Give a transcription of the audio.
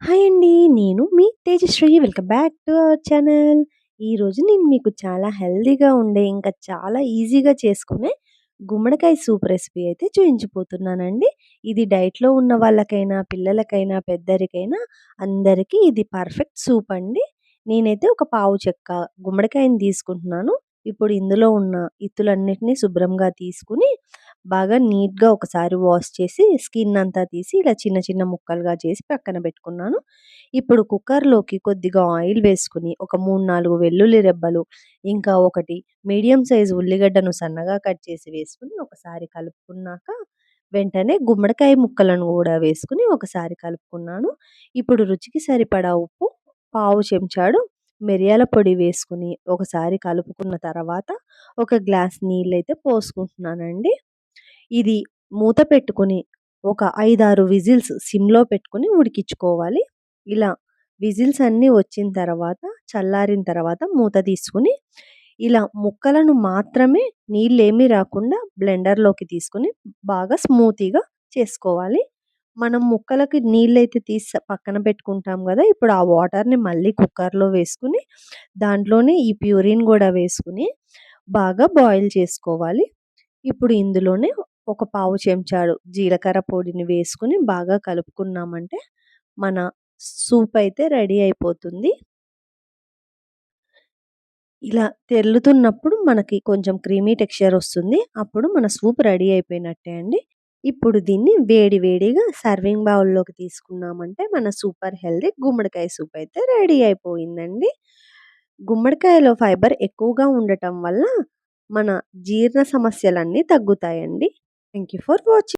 Hi అండి. నేను మీ Tejashree. Welcome back to our channel. ఈరోజు నేను మీకు చాలా హెల్తీగా ఉండే, ఇంకా చాలా ఈజీగా చేసుకునే గుమ్మడికాయ సూప్ రెసిపీ అయితే చూయించబోతున్నానండి. ఇది డైట్‌లో ఉన్న వాళ్ళకైనా, పిల్లలకైనా, పెద్దరికైనా అందరికీ ఇది పర్ఫెక్ట్ సూప్ అండి. నేనైతే ఒక పావు చెక్క గుమ్మడికాయని తీసుకుంటున్నాను. ఇప్పుడు ఇందులో ఉన్న ఇత్తులన్నిటిని శుభ్రంగా తీసుకొని, బాగా నీట్‌గా ఒకసారి వాష్ చేసి, స్కిన్ అంతా తీసి ఇలా చిన్న చిన్న ముక్కలుగా చేసి పక్కన పెట్టుకున్నాను. ఇప్పుడు కుక్కర్‌లోకి కొద్దిగా ఆయిల్ వేసుకొని, ఒక 3, 4 వెల్లుల్లి రెబ్బలు, ఇంకా ఒకటి మీడియం సైజ్ ఉల్లిగడ్డను సన్నగా కట్ చేసి వేసుకొని, ఒకసారి కలుపుకున్నాక, వెంటనే గుమ్మడికాయ ముక్కలను గూడా వేసుకొని ఒకసారి కలుపుకున్నాను. ఇప్పుడు రుచికి సరిపడా ఉప్పు, పావు చెంచాడు మిరియాల పొడి వేసుకొని, ఒకసారి కలుపుకున్న తర్వాత, ఒక గ్లాస్ నీళ్ళైతే పోసుకుంటున్నానండి. ఇది మూత పెట్టుకొని ఒక 5, 6 విజిల్స్ సిమ్‌లో పెట్టుకొని ఉడికించుకోవాలి. ఇలా విజిల్స్ అన్నీ వచ్చిన తర్వాత, చల్లారిన తర్వాత మూత తీసుకొని, ఇలా ముక్కలను మాత్రమే నీళ్ళేమీ రాకుండా బ్లెండర్‌లోకి తీసుకొని బాగా స్మూతీగా చేసుకోవాలి. మనం ముక్కలకి నీళ్ళైతే తీసి పక్కన పెట్టుకుంటాం గదా! ఇప్పుడు ఆ వాటర్‌ని మళ్ళీ కుక్కర్‌లో వేసుకొని, దాంట్లోనే ఈ ప్యూరిన్ గూడా వేసుకొని బాగా బాయిల్ చేసుకోవాలి. ఇప్పుడు ఇందులోనే ఒక పావు చెంచాడు జీలకర్ర పొడిని వేసుకొని బాగా కలుపుకున్నామంటే మన సూప్ అయితే రెడీ అయిపోతుంది. ఇలా తెరులుతున్నప్పుడు మనకి కొంచెం క్రీమీ టెక్స్చర్ వస్తుంది. అప్పుడు మన సూప్ రెడీ అయిపోయినట్టే అండి. ఇప్పుడు దీన్ని వేడి వేడిగా సర్వింగ్ బౌల్‌లోకి తీసుకున్నామంటే మన సూపర్ హెల్తీ గుమ్మడికాయ సూప్ అయితే రెడీ అయిపోయిందండి. గుమ్మడికాయలో ఫైబర్ ఎక్కువగా ఉండటం వల్ల మన జీర్ణ సమస్యలన్నీ తగ్గుతాయండి. Thank you for watching.